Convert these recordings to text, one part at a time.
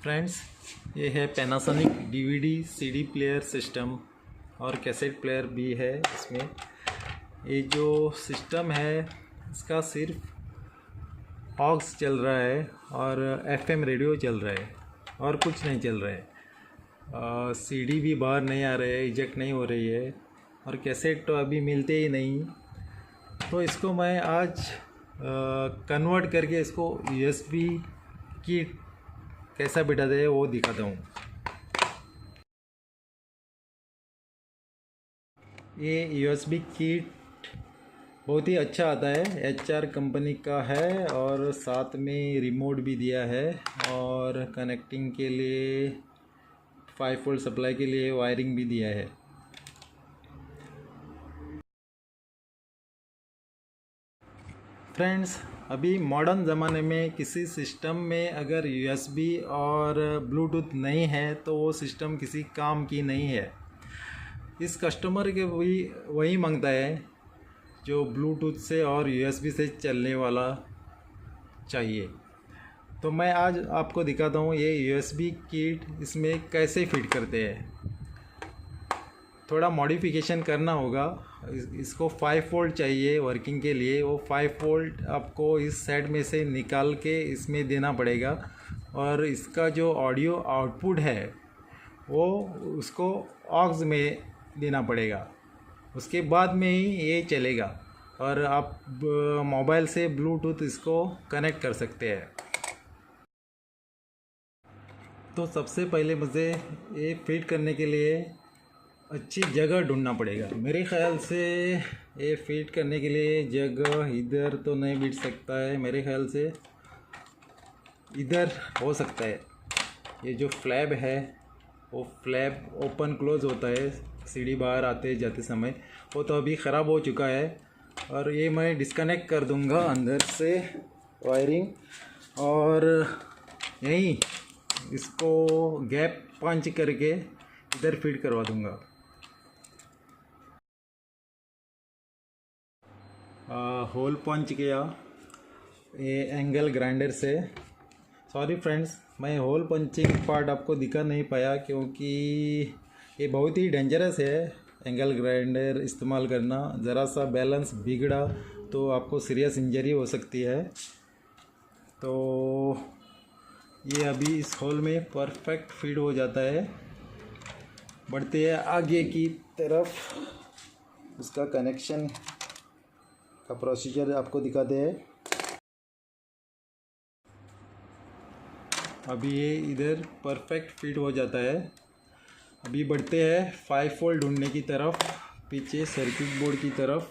Friends, ये है Panasonic DVD CD player system और कैसेट प्लेयर भी है इसमें। ये जो सिस्टम है इसका सिर्फ ऑक्स चल रहा है और एफएम रेडियो चल रहा है और कुछ नहीं चल रहा है। सीडी भी बाहर नहीं आ रहे है, इजेक्ट नहीं हो रही है और कैसेट तो अभी मिलते ही नहीं। तो इसको मैं आज कन्वर्ट करके इसको यूएसबी की कैसा बिठाते हैं वो दिखाता हूँ। ये यूएसबी किट बहुत ही अच्छा आता है, HR कंपनी का है और साथ में रिमोट भी दिया है और कनेक्टिंग के लिए 5 वोल्ट सप्लाई के लिए वायरिंग भी दिया है। फ्रेंड्स, अभी मॉडर्न ज़माने में किसी सिस्टम में अगर USB और ब्लूटूथ नहीं है तो वो सिस्टम किसी काम की नहीं है। इस कस्टमर के वही मांगता है जो ब्लूटूथ से और USB से चलने वाला चाहिए। तो मैं आज आपको दिखाता हूँ ये USB किट इसमें कैसे फिट करते हैं। थोड़ा मॉडिफिकेशन करना होगा। इसको 5 वोल्ट चाहिए वर्किंग के लिए। वो 5 वोल्ट आपको इस सेट में से निकाल के इसमें देना पड़ेगा और इसका जो ऑडियो आउटपुट है वो उसको ऑक्स में देना पड़ेगा। उसके बाद में ही ये चलेगा और आप मोबाइल से ब्लूटूथ इसको कनेक्ट कर सकते हैं। तो सबसे पहले मुझे ये फिट करने के लिए अच्छी जगह ढूंढना पड़ेगा। मेरे ख़्याल से ये फिट करने के लिए जगह इधर तो नहीं बिठ सकता है, मेरे ख्याल से इधर हो सकता है। ये जो फ्लैप है वो फ्लैप ओपन क्लोज होता है सीढ़ी बाहर आते जाते समय, वो तो अभी ख़राब हो चुका है और ये मैं डिस्कनेक्ट कर दूंगा अंदर से वायरिंग और यहीं इसको गैप पंच करके इधर फिट करवा दूंगा। होल पंच किया ये एंगल ग्राइंडर से। सॉरी फ्रेंड्स, मैं होल पंचिंग पार्ट आपको दिखा नहीं पाया क्योंकि ये बहुत ही डेंजरस है एंगल ग्राइंडर इस्तेमाल करना। ज़रा सा बैलेंस बिगड़ा तो आपको सीरियस इंजरी हो सकती है। तो ये अभी इस होल में परफेक्ट फिट हो जाता है। बढ़ते हैं आगे की तरफ, उसका कनेक्शन का प्रोसीजर आपको दिखाते हैं। अभी ये इधर परफेक्ट फिट हो जाता है। अभी बढ़ते हैं 5 वोल्ट ढूंढने की तरफ, पीछे सर्किट बोर्ड की तरफ।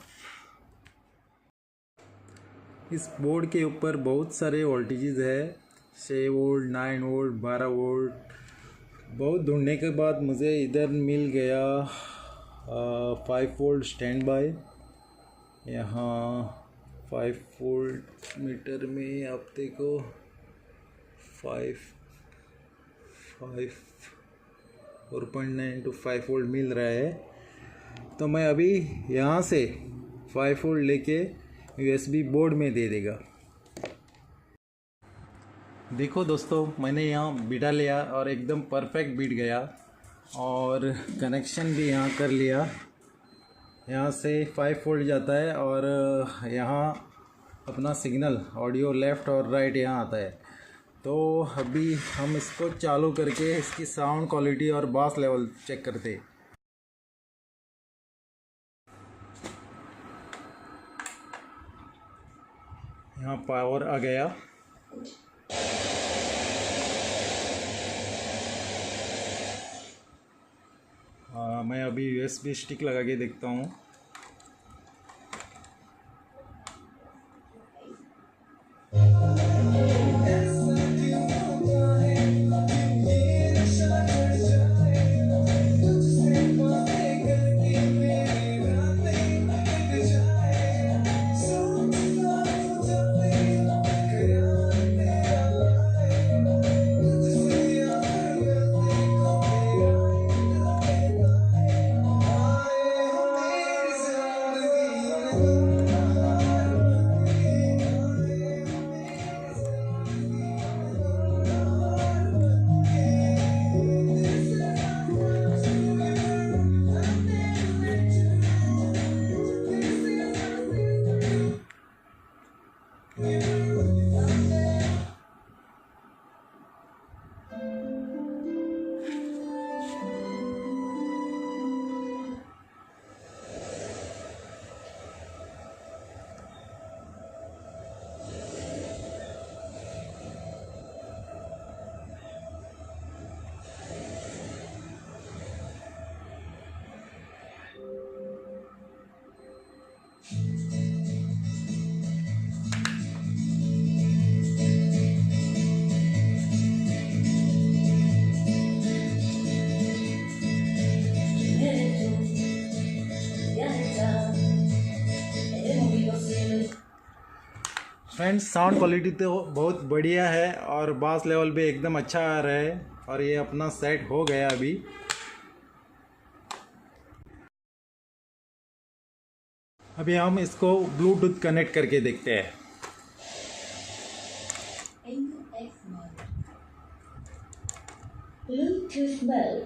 इस बोर्ड के ऊपर बहुत सारे वोल्टेजेस है, 6 वोल्ट, 9 वोल्ट, 12 वोल्ट। बहुत ढूंढने के बाद मुझे इधर मिल गया 5 वोल्ट स्टैंड बाय। यहाँ 5 वोल्ट मीटर में आप देखो 4.9 to 5 वोल्ट मिल रहा है। तो मैं अभी यहाँ से 5 वोल्ट लेके USB बोर्ड में दे देगा। देखो दोस्तों, मैंने यहाँ बिठा लिया और एकदम परफेक्ट बिठ गया और कनेक्शन भी यहाँ कर लिया। यहाँ से 5 वोल्ट जाता है और यहाँ अपना सिग्नल ऑडियो लेफ़्ट और राइट यहाँ आता है। तो अभी हम इसको चालू करके इसकी साउंड क्वालिटी और बास लेवल चेक करते हैं। यहाँ पावर आ गया। मैं अभी USB स्टिक लगा के देखता हूँ। फ्रेंड्स, साउंड क्वालिटी तो बहुत बढ़िया है और बास लेवल भी एकदम अच्छा आ रहा है और ये अपना सेट हो गया अभी। अभी हम इसको ब्लूटूथ कनेक्ट करके देखते हैं। Bluetooth mode.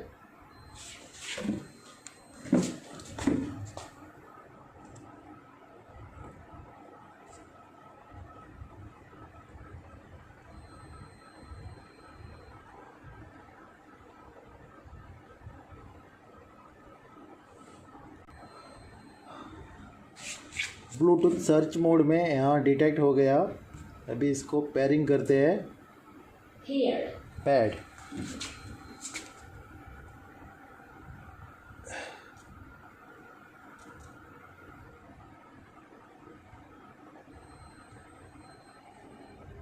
Bluetooth search mode में यहाँ डिटेक्ट हो गया। अभी इसको पेयरिंग करते हैं। पैड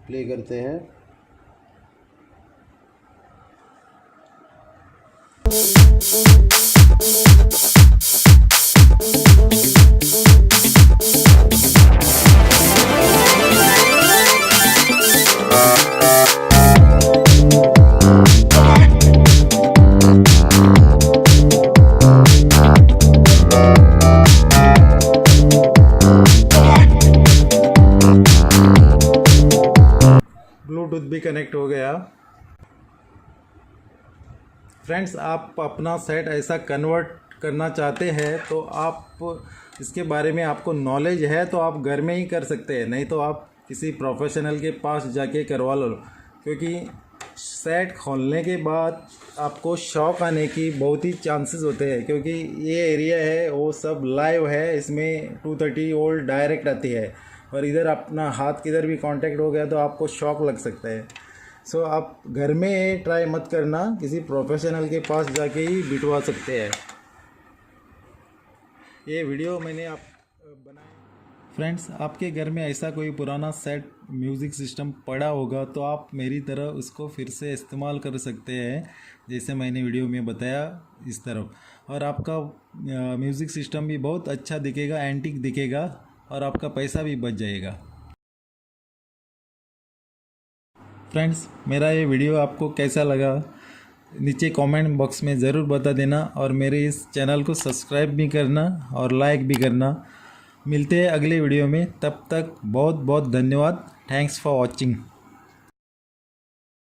प्ले करते हैं। ब्लूटूथ भी कनेक्ट हो गया। फ्रेंड्स, आप अपना सेट ऐसा कन्वर्ट करना चाहते हैं तो आप इसके बारे में आपको नॉलेज है तो आप घर में ही कर सकते हैं, नहीं तो आप किसी प्रोफेशनल के पास जाके करवा लो, क्योंकि सेट खोलने के बाद आपको शॉक आने की बहुत ही चांसेस होते हैं, क्योंकि ये एरिया है वो सब लाइव है, इसमें 230 वोल्ट डायरेक्ट आती है और इधर अपना हाथ किधर भी कांटेक्ट हो गया तो आपको शॉक लग सकता है। सो आप घर में ट्राई मत करना, किसी प्रोफेशनल के पास जाके ही बिठवा सकते हैं। ये वीडियो मैंने आप बनाया। फ्रेंड्स, आपके घर में ऐसा कोई पुराना सेट म्यूज़िक सिस्टम पड़ा होगा तो आप मेरी तरह उसको फिर से इस्तेमाल कर सकते हैं, जैसे मैंने वीडियो में बताया इस तरफ, और आपका म्यूज़िक सिस्टम भी बहुत अच्छा दिखेगा, एंटीक दिखेगा और आपका पैसा भी बच जाएगा। फ्रेंड्स, मेरा ये वीडियो आपको कैसा लगा नीचे कमेंट बॉक्स में ज़रूर बता देना और मेरे इस चैनल को सब्सक्राइब भी करना और लाइक भी करना। मिलते हैं अगले वीडियो में, तब तक बहुत बहुत धन्यवाद। Thanks for watching.